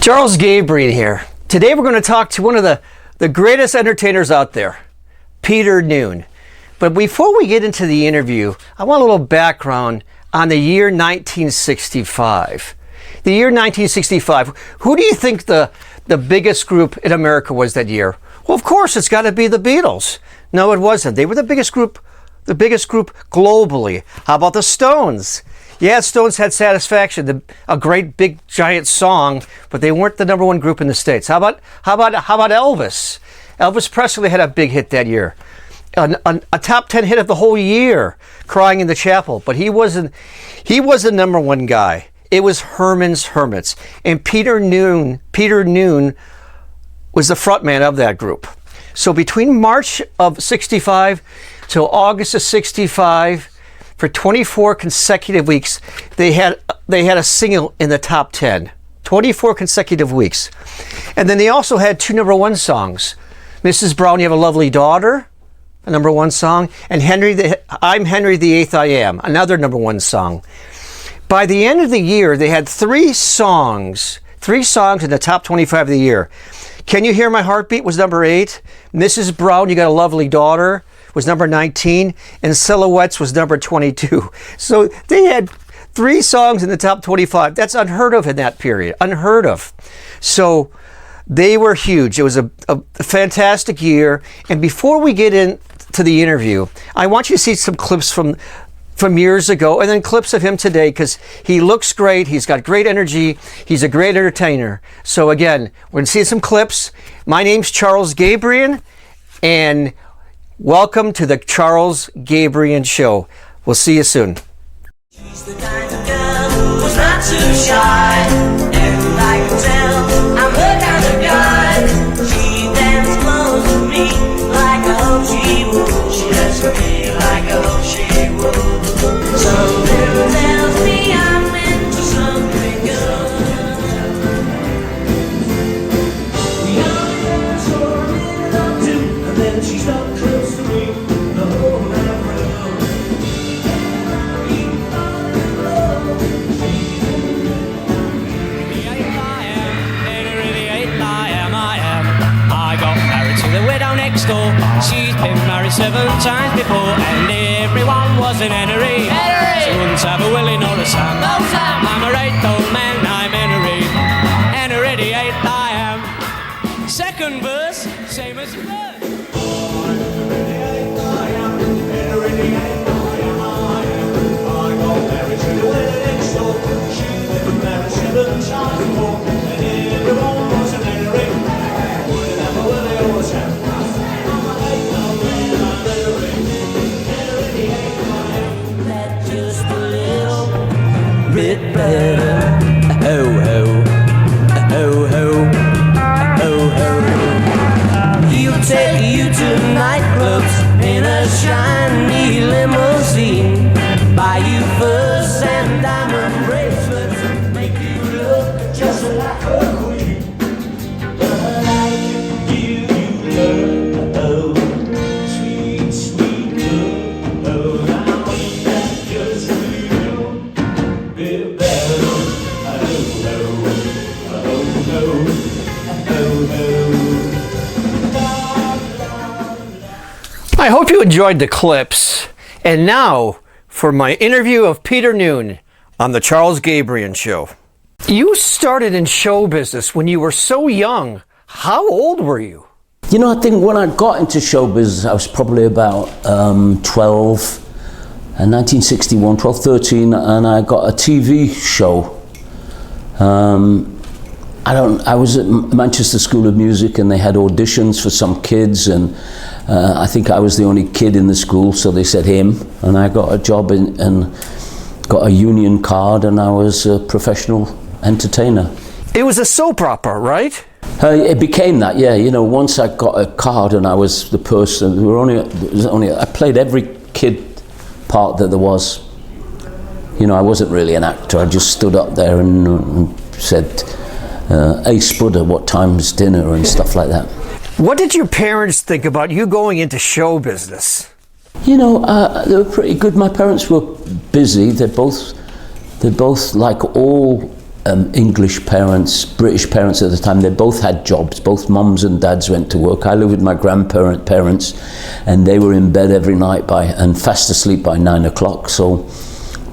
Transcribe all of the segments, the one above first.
Charles Gabrean here. Today we're going to talk to one of the greatest entertainers out there, Peter Noone. But before we get into the interview, I want a little background on the year 1965. The year 1965, who do you think the biggest group in America was that year? Well, of course, it's got to be the Beatles. No, it wasn't. They were the biggest group globally. How about the Stones? Yeah, Stones had Satisfaction, a great big giant song, but they weren't the number one group in the States. How about Elvis? Elvis Presley had a big hit that year. A top 10 hit of the whole year, Crying in the Chapel, but he was the number one guy. It was Herman's Hermits, and Peter Noone was the front man of that group. So between March of 65 till August of 65, for 24 consecutive weeks, they had a single in the top 10. 24 consecutive weeks. And then they also had two number one songs. Mrs. Brown, You Have a Lovely Daughter, a number one song, and I'm Henry the Eighth I Am, another number one song. By the end of the year, they had three songs in the top 25 of the year. Can You Hear My Heartbeat was number 8. Mrs. Brown, You Got a Lovely Daughter was number 19, and Silhouettes was number 22. So they had 3 songs in the top 25. That's unheard of in that period. Unheard of. So they were huge. It was a fantastic year. And before we get into the interview, I want you to see some clips from years ago, and then clips of him today, because he looks great. He's got great energy. He's a great entertainer. So again, we're going to see some clips. My name's Charles Gabrean, and welcome to the Charles Gabrean Show. We'll see you soon. She's the kind of girl who's not too shy, and I can tell I'm the kind of guy. She dances close to me like I hope she would. She lets me like I hope she would. Something tells me I'm into something good. We are sure it up to, and then she's not close to me. The whole night round. We fall in love. I got married to the widow next door. She's been married 7 times before, and everyone was an Henry. She wouldn't have a Willie nor a Sam. No Sam. I'm a great old man, I'm Henry. Henry the eighth I am. Second verse, same as the first. Just a little bit better. Oh, oh, oh, oh, oh, oh. He'll take you to nightclubs in a shiny limousine, buy you furs and diamond bracelets, make you look just like a queen. But I can give you love, oh, sweet, sweet love. Oh, now ain't that just a little bit better? Oh, oh, oh, oh, oh. I hope you enjoyed the clips. And now for my interview of Peter Noone on the Charles Gabrean Show. You started in show business when you were so young. How old were you? You know, I think when I got into show business, I was probably about 12, 1961, 12, 13, and I got a TV show. I was at Manchester School of Music, and they had auditions for some kids, and I think I was the only kid in the school, so they said him, and I got a job and got a union card, and I was a professional entertainer. It was a soap opera, right? It became that, yeah. You know, once I got a card and I was the person, I played every kid part that there was. You know, I wasn't really an actor. I just stood up there and said, "Hey, Spudder, what time's dinner?" and stuff like that. What did your parents think about you going into show business? You know, they were pretty good. My parents were busy. They're both like all English parents, British parents at the time. They both had jobs. Both mums and dads went to work. I lived with my grandparents, and they were in bed every night and fast asleep by 9 o'clock. So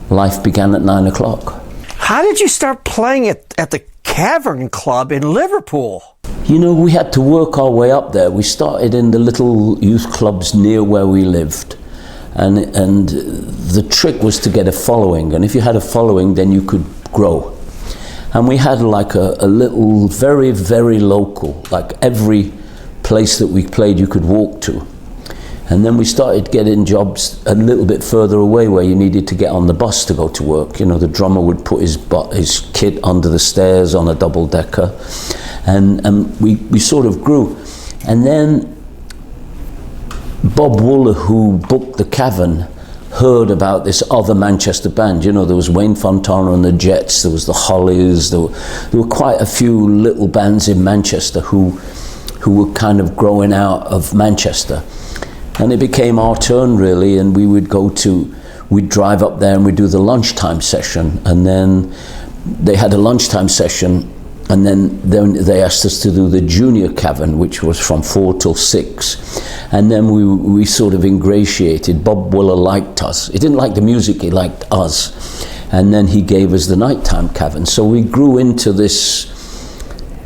life began at 9 o'clock. How did you start playing at the Cavern Club in Liverpool? You know, we had to work our way up there. We started in the little youth clubs near where we lived. And the trick was to get a following. And if you had a following, then you could grow. And we had like a little, very, very local, like every place that we played you could walk to. And then we started getting jobs a little bit further away where you needed to get on the bus to go to work. You know, the drummer would put his kit under the stairs on a double-decker. And we sort of grew. And then Bob Wooler, who booked the Cavern, heard about this other Manchester band. You know, there was Wayne Fontana and the Jets, there was the Hollies, there were quite a few little bands in Manchester who were kind of growing out of Manchester. And it became our turn, really, and we'd drive up there and we'd do the lunchtime session. And then they had a lunchtime session, and then they asked us to do the junior Cavern, which was from 4 till 6. And then we sort of ingratiated. Bob Wooler liked us. He didn't like the music, he liked us. And then he gave us the nighttime Cavern. So we grew into this,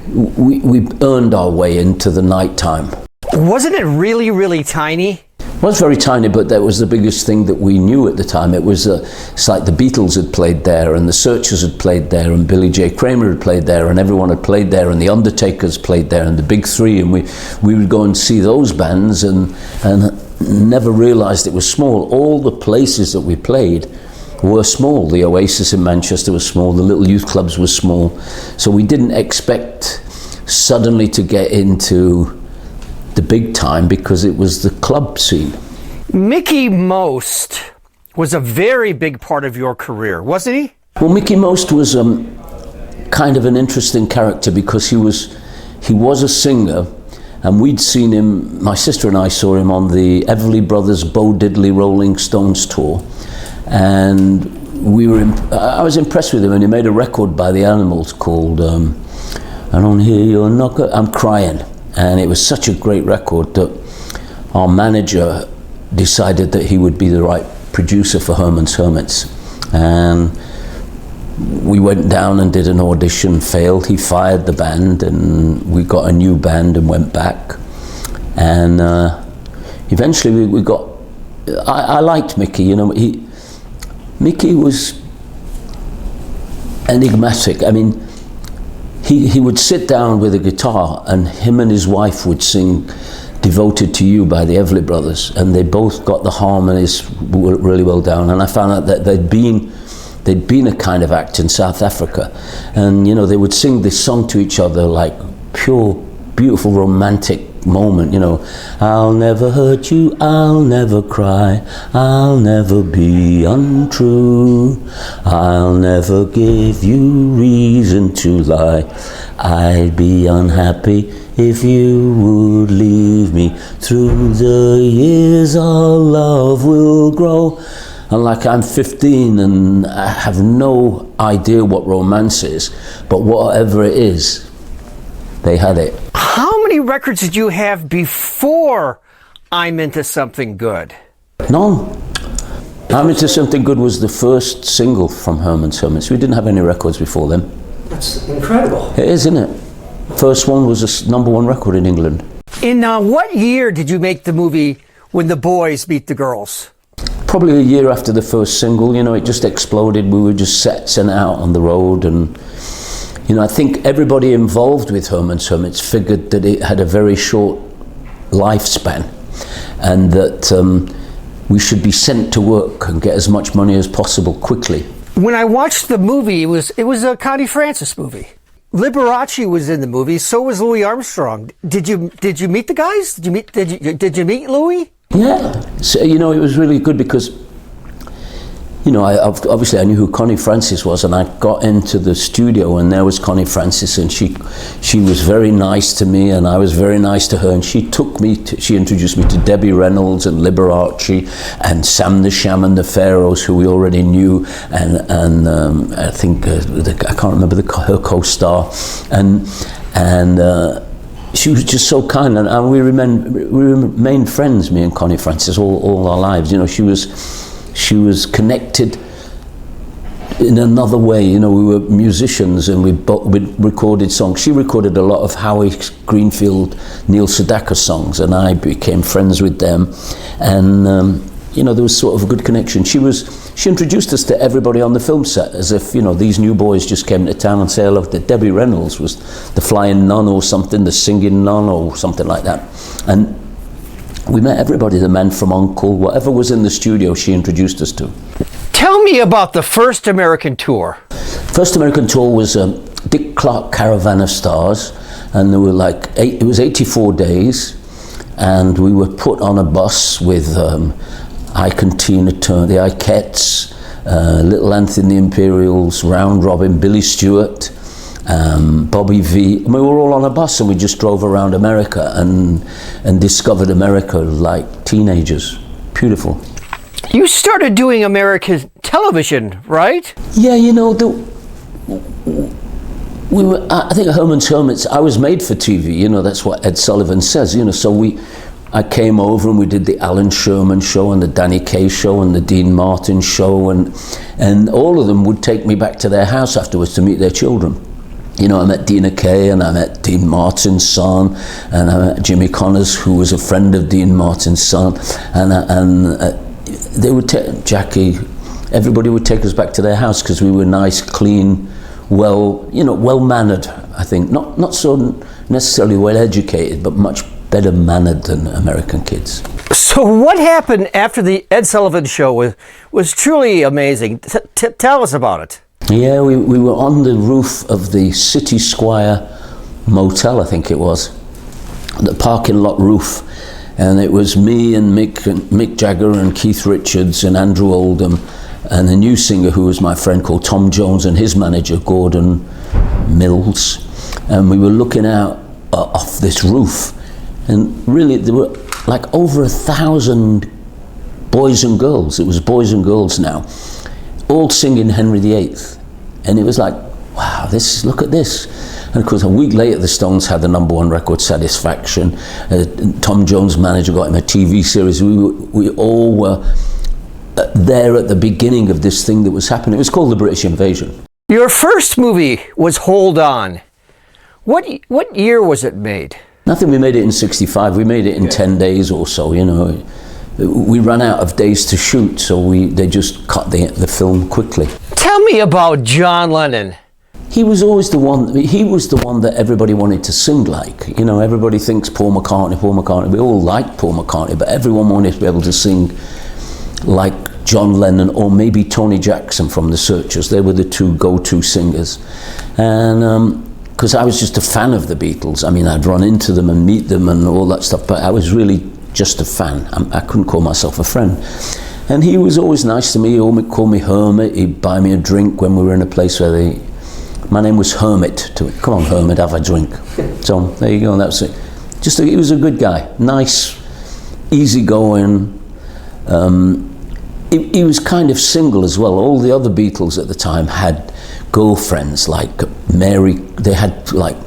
we earned our way into the nighttime. Wasn't it really, really tiny? It was very tiny, but that was the biggest thing that we knew at the time. It was it's like the Beatles had played there, and the Searchers had played there, and Billy J. Kramer had played there, and everyone had played there, and the Undertakers played there, and the Big Three, and we would go and see those bands and never realised it was small. All the places that we played were small. The Oasis in Manchester was small, the little youth clubs were small, so we didn't expect suddenly to get into the big time because it was the club scene. Mickie Most was a very big part of your career, wasn't he? Well, Mickie Most was kind of an interesting character because he was a singer, and we'd seen him, my sister and I saw him on the Everly Brothers Bo Diddley Rolling Stones tour, and I was impressed with him, and he made a record by the Animals called I Don't Hear Your Knocker, I'm Crying. And it was such a great record that our manager decided that he would be the right producer for Herman's Hermits. And we went down and did an audition, failed. He fired the band, and we got a new band and went back. And eventually we got... I liked Mickie, you know. Mickie was enigmatic. I mean, he would sit down with a guitar, and him and his wife would sing Devoted to You by the Everly Brothers, and they both got the harmonies really well down. And I found out that they'd been a kind of act in South Africa, and you know, they would sing this song to each other like pure, beautiful, romantic moment, you know. I'll never hurt you, I'll never cry, I'll never be untrue, I'll never give you reason to lie, I'd be unhappy if you would leave me. Through the years our love will grow. And like, I'm 15 and I have no idea what romance is, but whatever it is, they had it. How many records did you have before I'm Into Something Good? None. I'm Into Something Good was the first single from Herman's Hermits. We didn't have any records before then. That's incredible. It is, isn't it? First one was a #1 record in England. In what year did you make the movie When the Boys Meet the Girls? Probably a year after the first single. You know, it just exploded. We were just sent out on the road, and you know, I think everybody involved with Herman's Hermits figured that it had a very short lifespan, and that we should be sent to work and get as much money as possible quickly. When I watched the movie, it was a Connie Francis movie. Liberace was in the movie. So was Louis Armstrong. Did you meet the guys? Did you meet Louis? Yeah. So, you know, it was really good because you know, obviously I knew who Connie Francis was, and I got into the studio and there was Connie Francis, and she was very nice to me and I was very nice to her, and she introduced me to Debbie Reynolds and Liberace and Sam the Sham and the Pharaohs, who we already knew, and I think I can't remember her co-star, and she was just so kind, and we remained friends, me and Connie Francis, all our lives. You know, she was connected in another way. You know, we were musicians and we recorded songs. She recorded a lot of Howie Greenfield, Neil Sedaka songs, and I became friends with them. And you know, there was sort of a good connection. She introduced us to everybody on the film set, as if, you know, these new boys just came to town and say hello. That Debbie Reynolds was the flying nun or something, the singing nun or something like that. And we met everybody, the men from Uncle, whatever was in the studio, she introduced us to. Tell me about the first American tour. First American tour was Dick Clark Caravan of Stars, and there were it was 84 days, and we were put on a bus with Ike and Tina Turner, the Ikettes, Little Anthony and the Imperials, Round Robin, Billy Stewart, Bobby V. And we were all on a bus and we just drove around America and discovered America like teenagers. Beautiful. You started doing American television, right? Yeah, you know, we were. I think Herman's Hermits, I was made for TV, you know, that's what Ed Sullivan says, you know, so I came over and we did the Alan Sherman show and the Danny Kaye show and the Dean Martin show, and all of them would take me back to their house afterwards to meet their children. You know, I met Dina Kaye and I met Dean Martin's son, and I met Jimmy Connors, who was a friend of Dean Martin's son, and they would take Jackie. Everybody would take us back to their house because we were nice, clean, well-mannered. I think not so necessarily well-educated, but much better mannered than American kids. So what happened after the Ed Sullivan show was truly amazing. Tell us about it. Yeah, we were on the roof of the City Squire Motel, I think it was, the parking lot roof, and it was me and Mick Jagger and Keith Richards and Andrew Oldham and a new singer who was my friend called Tom Jones and his manager Gordon Mills, and we were looking out off this roof, and really there were like over 1,000 boys and girls. It was boys and girls now, all singing Henry VIII, and it was like, wow, look at this. And of course a week later the Stones had the #1 record, Satisfaction. Tom Jones' manager got him a TV series. We all were there at the beginning of this thing that was happening. It was called The British Invasion. Your first movie was Hold On. What year was it made? I think we made it in 65. We made it in 10 days or so, you know. We ran out of days to shoot, so they just cut the film quickly. Tell me about John Lennon. He was always the one that everybody wanted to sing like. You know, everybody thinks Paul McCartney. We all liked Paul McCartney, but everyone wanted to be able to sing like John Lennon or maybe Tony Jackson from The Searchers. They were the two go-to singers. And because I was just a fan of the Beatles. I mean, I'd run into them and meet them and all that stuff, but I was really just a fan. I couldn't call myself a friend. And he was always nice to me. He always called me Hermit. He'd buy me a drink when we were in a place where my name was Hermit. Come on, Hermit, have a drink. So there you go, and that was it. He was a good guy. Nice, easygoing. He was kind of single as well. All the other Beatles at the time had girlfriends, like Mary. They had like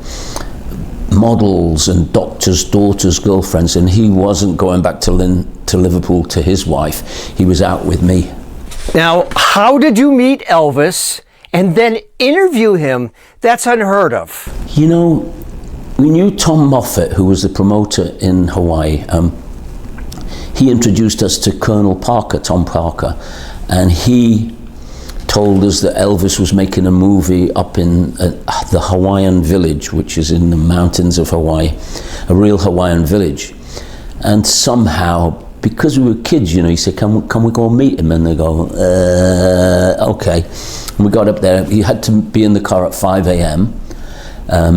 models and doctors' daughters' girlfriends, and he wasn't going back to Liverpool to his wife. He was out with me. Now, how did you meet Elvis and then interview him? That's unheard of. You know, we knew Tom Moffat, who was the promoter in Hawaii. He introduced us to Colonel Parker, Tom Parker, and he told us that Elvis was making a movie up in the Hawaiian village, which is in the mountains of Hawaii, a real Hawaiian village. And somehow, because we were kids, you know, he said, can we go and meet him? And they go, okay. And we got up there. He had to be in the car at 5 a.m.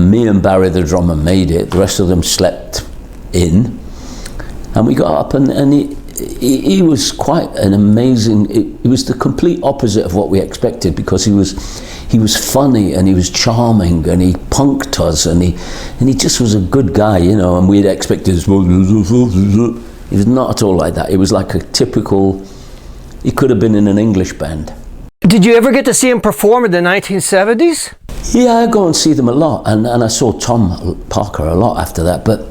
Me and Barry, the drummer, made it. The rest of them slept in. And we got up and he was quite an amazing. He was the complete opposite of what we expected, because he was funny and he was charming and he punked us and he just was a good guy, you know. And we'd expected this. He was not at all like that. It was like a typical. He could have been in an English band. Did you ever get to see him perform in the 1970s? Yeah, I go and see them a lot, and I saw Tom Parker a lot after that. But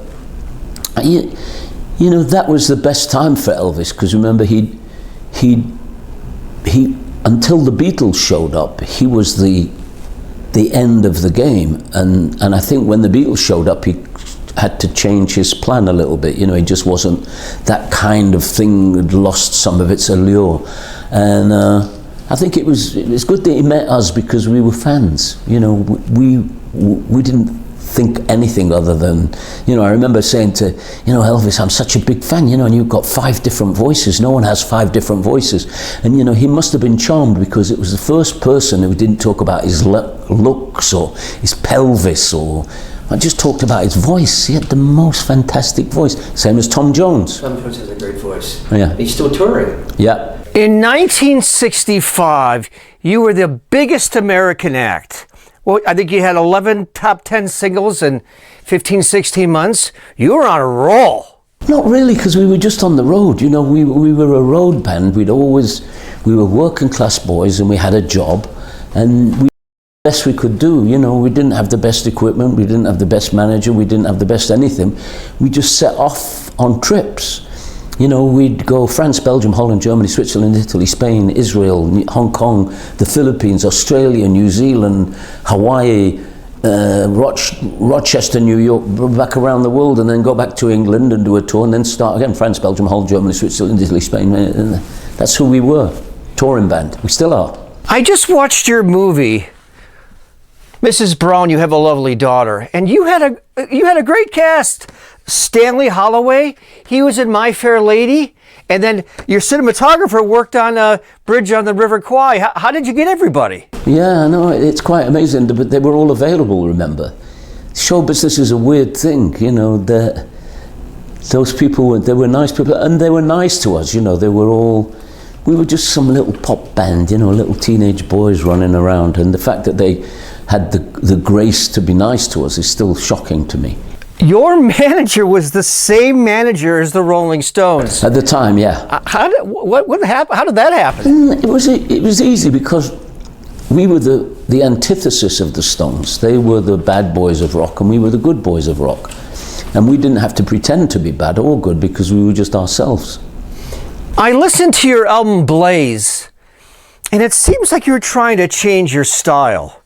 you know, that was the best time for Elvis, because remember he until the Beatles showed up, he was the end of the game, and I think when the Beatles showed up, he had to change his plan a little bit. You know, he just wasn't that kind of thing. Had lost some of its allure, and I think it was good that he met us, because we were fans. You know, we didn't think anything other than, you know, I remember saying to, you know, Elvis, I'm such a big fan, you know, and you've got 5 different voices. No one has 5 different voices. And, you know, he must have been charmed, because it was the first person who didn't talk about his looks or his pelvis, or I just talked about his voice. He had the most fantastic voice. Same as Tom Jones. Tom Jones has a great voice. Yeah. He's still touring. Yeah. In 1965, you were the biggest American act. Well, I think you had 11 top 10 singles in 15, 16 months. You were on a roll. Not really, because we were just on the road. You know, we were a road band. We were working class boys, and we had a job, and we did the best we could do. You know, we didn't have the best equipment, we didn't have the best manager, we didn't have the best anything. We just set off on trips. You know, we'd go France, Belgium, Holland, Germany, Switzerland, Italy, Spain, Israel, Hong Kong, the Philippines, Australia, New Zealand, Hawaii, Rochester, New York, back around the world, and then go back to England and do a tour, and then start again. France, Belgium, Holland, Germany, Switzerland, Italy, Spain. That's who we were, touring band. We still are. I just watched your movie, Mrs. Brown, You Have a Lovely Daughter, and you had a great cast. Stanley Holloway, he was in My Fair Lady, and then your cinematographer worked on a Bridge on the River Kwai. How did you get everybody? Yeah, I know, it's quite amazing, but they were all available, remember. Show business is a weird thing, you know. Those people, they were nice people, and they were nice to us, you know. We were just some little pop band, you know, little teenage boys running around, and the fact that they had the grace to be nice to us is still shocking to me. Your manager was the same manager as the Rolling Stones. At the time, yeah. How did that happen? It was easy, because we were the antithesis of the Stones. They were the bad boys of rock, and we were the good boys of rock. And we didn't have to pretend to be bad or good, because we were just ourselves. I listened to your album Blaze, and it seems like you're trying to change your style.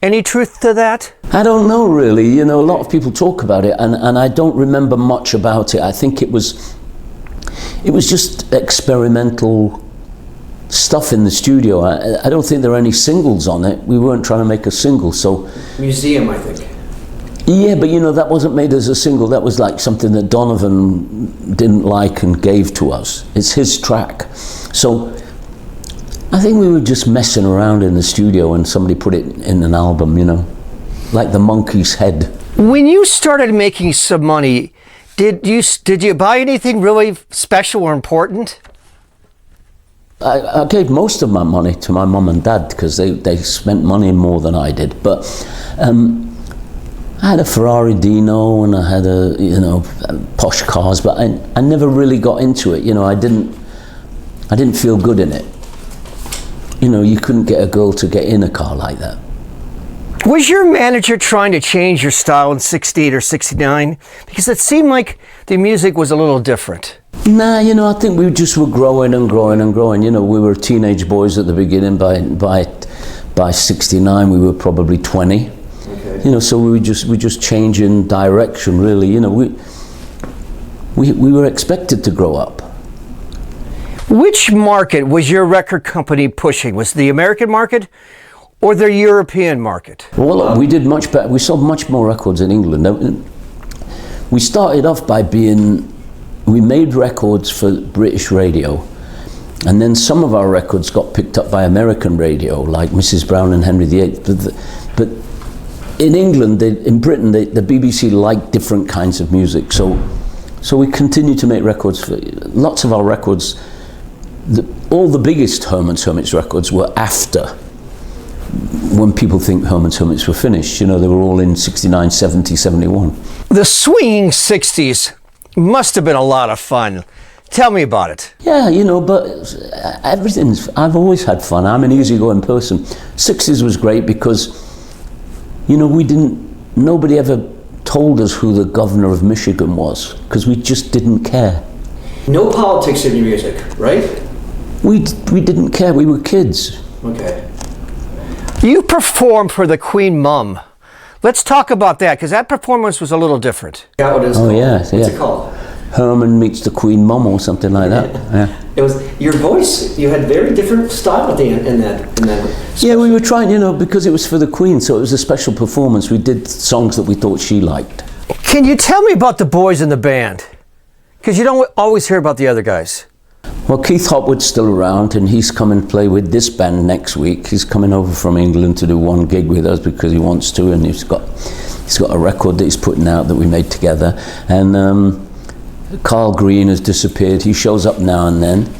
Any truth to that? I don't know, really. You know, a lot of people talk about it, and I don't remember much about it. I think it was just experimental stuff in the studio. I don't think there are any singles on it. We weren't trying to make a single, so... Museum, I think. Yeah, but you know, that wasn't made as a single. That was like something that Donovan didn't like and gave to us. It's his track. So I think we were just messing around in the studio, and somebody put it in an album, you know, like the Monkey's Head. When you started making some money, did you buy anything really special or important? I gave most of my money to my mum and dad, because they spent money more than I did. But I had a Ferrari Dino, and I had posh cars, but I never really got into it. You know, I didn't feel good in it. You know, you couldn't get a girl to get in a car like that. Was your manager trying to change your style in 68 or 69? Because it seemed like the music was a little different. Nah, you know, I think we just were growing and growing and growing. You know, we were teenage boys at the beginning. By 69, we were probably 20. Okay. You know, so we were just changing direction, really. You know, we were expected to grow up. Which market was your record company pushing? Was it the American market or the European market? Well, we did much better. We sold much more records in England. We started off by we made records for British radio, and then some of our records got picked up by American radio, like Mrs. Brown and Henry VIII. But in England, in Britain, the BBC liked different kinds of music, so So we continue to make records. Lots of our records, all the biggest Hermits records were after, when people think Hermits were finished. You know, they were all in 69, 70, 71. The swinging 60s must have been a lot of fun. Tell me about it. Yeah, you know, but I've always had fun. I'm an easygoing person. 60s was great because, you know, nobody ever told us who the governor of Michigan was, because we just didn't care. No politics in your music, right? We didn't care, we were kids. Okay. You performed for the Queen Mum. Let's talk about that, because that performance was a little different. Yeah, what is it Oh called? yeah, What's yeah. it called? Herman meets the Queen Mum or something like that. Yeah. It was your voice. You had very different style at the end in that. Yeah, we were trying, you know, because it was for the Queen, so it was a special performance. We did songs that we thought she liked. Can you tell me about the boys in the band? Because you don't always hear about the other guys. Well, Keith Hopwood's still around, and he's coming to play with this band next week. He's coming over from England to do one gig with us because he wants to, and he's got a record that he's putting out that we made together. And Carl Green has disappeared. He shows up now and then,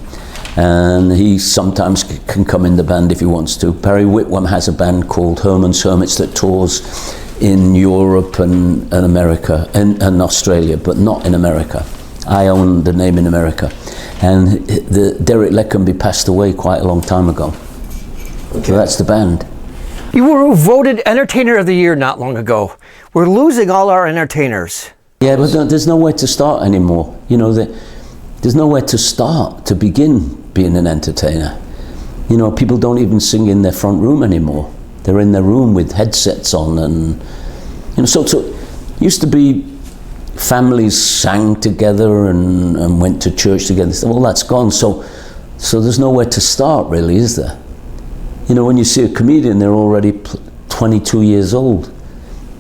and he sometimes can come in the band if he wants to. Barry Whitwam has a band called Hermits that tours in Europe and America and Australia, but not in America. I own the name in America. And Derek Leckenby passed away quite a long time ago. Okay. So that's the band. You were voted Entertainer of the Year not long ago. We're losing all our entertainers. Yeah, but there's nowhere to start anymore. You know, there's nowhere to start, to begin being an entertainer. You know, people don't even sing in their front room anymore. They're in their room with headsets on, and you know, so it used to be families sang together and went to church together. Well, that's gone. So there's nowhere to start, really, is there? You know, when you see a comedian, they're already 22 years old.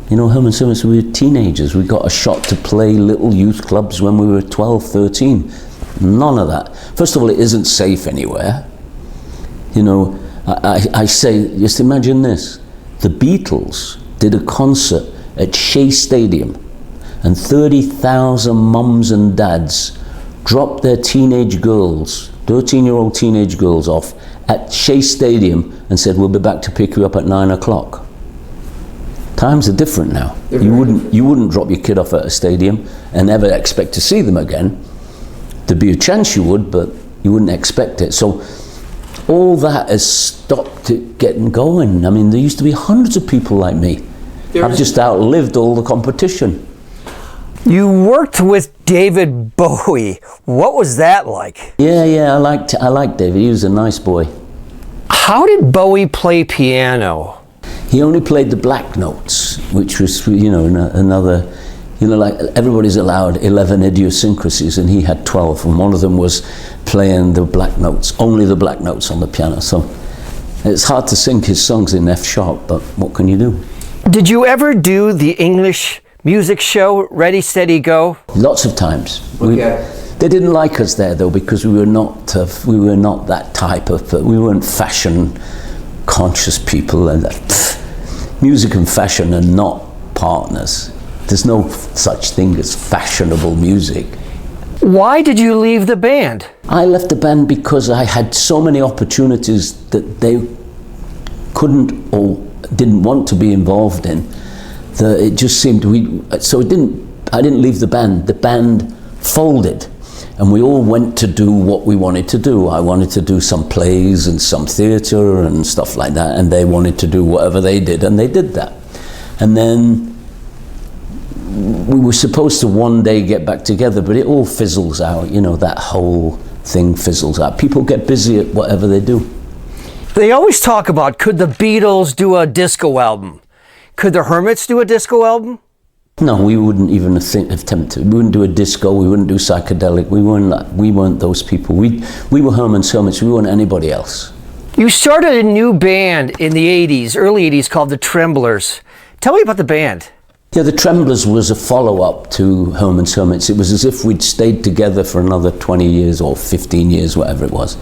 You know, Herman Hermits, we were teenagers. We got a shot to play little youth clubs when we were 12, 13. None of that. First of all, it isn't safe anywhere. You know, I say, just imagine this. The Beatles did a concert at Shea Stadium, and 30,000 mums and dads dropped their teenage girls, 13-year-old teenage girls, off at Shea Stadium and said, we'll be back to pick you up at 9 o'clock. Times are different now. You wouldn't drop your kid off at a stadium and ever expect to see them again. There'd be a chance you would, but you wouldn't expect it. So all that has stopped it getting going. I mean, there used to be hundreds of people like me. I've just outlived all the competition. You worked with David Bowie. What was that like? Yeah, I liked David. He was a nice boy. How did Bowie play piano? He only played the black notes, which was, you know, another, you know, like everybody's allowed 11 idiosyncrasies, and he had 12, and one of them was playing the black notes, only the black notes on the piano. So it's hard to sing his songs in F sharp, but what can you do? Did you ever do the English music show, Ready, Steady, Go? Lots of times. Okay. They didn't like us there, though, because we were not that type of, we weren't fashion conscious people, and music and fashion are not partners. There's no such thing as fashionable music. Why did you leave the band? I left the band because I had so many opportunities that they couldn't or didn't want to be involved in, that it just seemed I didn't leave the band. The band folded, and we all went to do what we wanted to do. I wanted to do some plays and some theatre and stuff like that, and they wanted to do whatever they did, and they did that. And then we were supposed to one day get back together, but it all fizzles out, you know, that whole thing fizzles out. People get busy at whatever they do. They always talk about, could the Beatles do a disco album? Could the Hermits do a disco album? No, we wouldn't even attempt to. We wouldn't do a disco, we wouldn't do psychedelic, we weren't those people. We were Herman's Hermits, we weren't anybody else. You started a new band in the 80s, early 80s, called the Tremblers. Tell me about the band. Yeah, the Tremblers was a follow-up to Herman's Hermits. It was as if we'd stayed together for another 20 years or 15 years, whatever it was.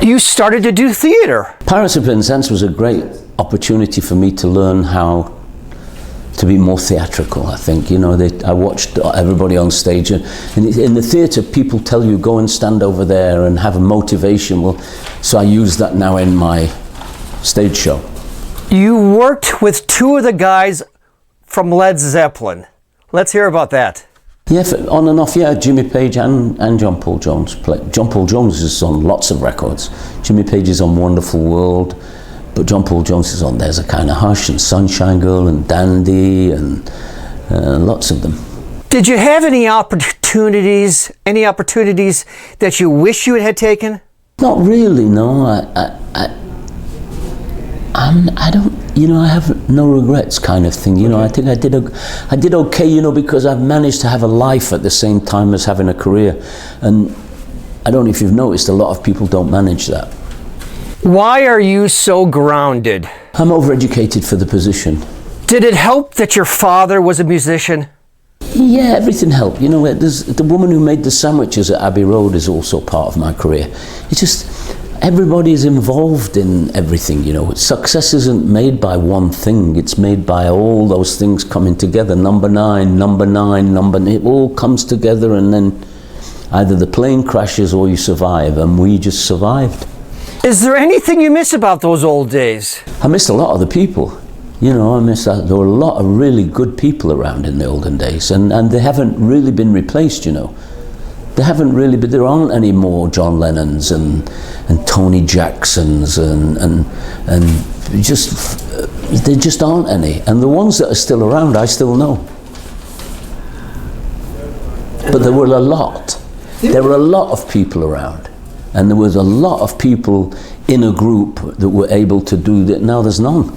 You started to do theatre. Pirates of Penzance was a great opportunity for me to learn how to be more theatrical, I think. You know, I watched everybody on stage, and in the theatre, people tell you, go and stand over there and have a motivation. Well, so I use that now in my stage show. You worked with two of the guys from Led Zeppelin. Let's hear about that. Yeah, on and off, yeah, Jimmy Page and John Paul Jones. John Paul Jones is on lots of records. Jimmy Page is on Wonderful World, but John Paul Jones is on There's a Kind of Hush and Sunshine Girl and Dandy and lots of them. Did you have any opportunities that you wish you had taken? Not really, no. I don't, you know, I have no regrets kind of thing. You know, I think I did okay, you know, because I've managed to have a life at the same time as having a career. And I don't know if you've noticed, a lot of people don't manage that. Why are you so grounded? I'm overeducated for the position. Did it help that your father was a musician? Yeah, everything helped. You know, the woman who made the sandwiches at Abbey Road is also part of my career. It's just, everybody is involved in everything, you know. Success isn't made by one thing. It's made by all those things coming together. Number nine, it all comes together, and then either the plane crashes or you survive, and we just survived. Is there anything you miss about those old days? I miss a lot of the people. You know, I miss that. There were a lot of really good people around in the olden days, and they haven't really been replaced, you know. They haven't really, but there aren't any more John Lennons and Tony Jacksons and just, there just aren't any. And the ones that are still around, I still know. But there were a lot. There were a lot of people around, and there was a lot of people in a group that were able to do that. Now there's none.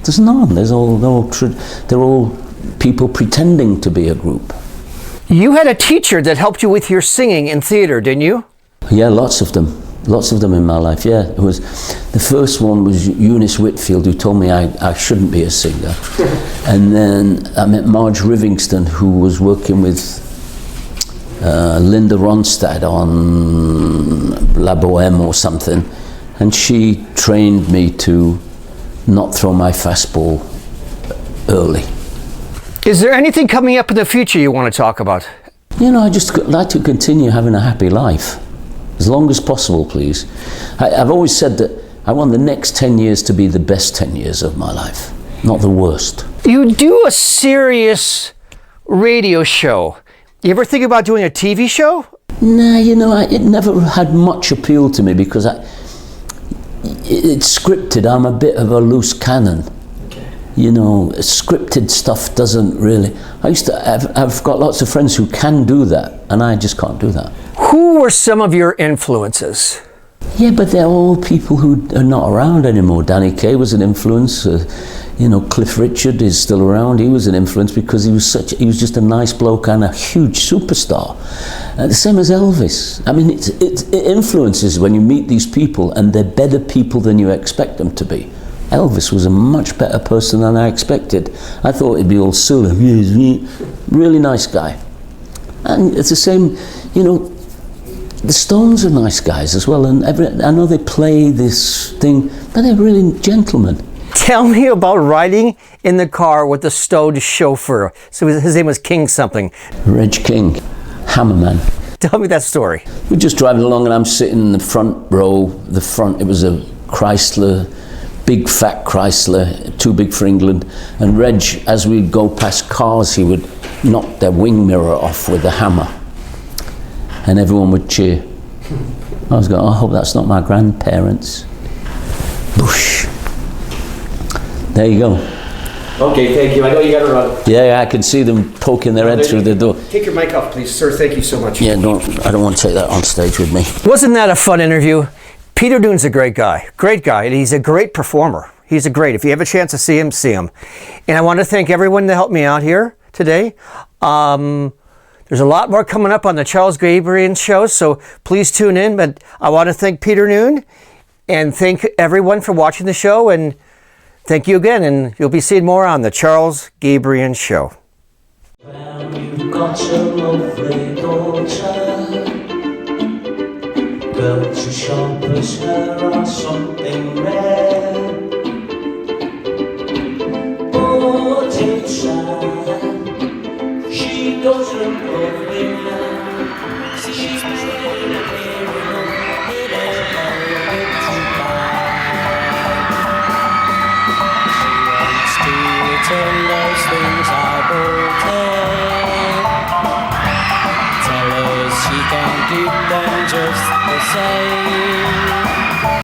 There's none. They're all people pretending to be a group. You had a teacher that helped you with your singing in theatre, didn't you? Yeah, lots of them in my life. Yeah, it was, the first one was Eunice Whitfield, who told me I shouldn't be a singer. And then I met Marge Rivingston, who was working with Linda Ronstadt on La Boheme or something, and she trained me to not throw my fastball early. Is there anything coming up in the future you want to talk about? You know, I just like to continue having a happy life, as long as possible, please. I've always said that I want the next 10 years to be the best 10 years of my life, not the worst. You do a serious radio show. You ever think about doing a TV show? Nah, you know, it never had much appeal to me because it's scripted. I'm a bit of a loose cannon. You know, scripted stuff doesn't really. I've got lots of friends who can do that, and I just can't do that. Who were some of your influences? Yeah, but they're all people who are not around anymore. Danny Kaye was an influence. You know, Cliff Richard is still around. He was an influence because he was just a nice bloke and a huge superstar. The same as Elvis. I mean, it influences when you meet these people, and they're better people than you expect them to be. Elvis was a much better person than I expected. I thought he'd be all silly. Really nice guy. And it's the same, you know, the Stones are nice guys as well. And I know they play this thing, but they're really gentlemen. Tell me about riding in the car with the Stones chauffeur. So his name was King something. Reg King, Hammerman. Tell me that story. We're just driving along and I'm sitting in the front row. It was a Chrysler, big fat Chrysler, too big for England. And Reg, as we'd go past cars, he would knock their wing mirror off with a hammer. And everyone would cheer. I was going, I hope that's not my grandparents. Bush. There you go. Okay, thank you. I know you got to run. Yeah, I can see them poking their head through the door. Take your mic off, please, sir. Thank you so much. Yeah, I don't want to take that on stage with me. Wasn't that a fun interview? Peter Noone's a great guy, and he's a great performer. He's a great. If you have a chance to see him, see him. And I want to thank everyone that helped me out here today. There's a lot more coming up on the Charles Gabrean show, so please tune in. But I want to thank Peter Noone and thank everyone for watching the show. And thank you again, and you'll be seeing more on the Charles Gabrean show. Well, you've got a lovely daughter, girls as sharp as her are something rare. Oh, portrait shine. She goes from Broadway now. She's made a miracle, it ain't hard to find. She wants to return those things I bought her. Tell her she can keep them just the same.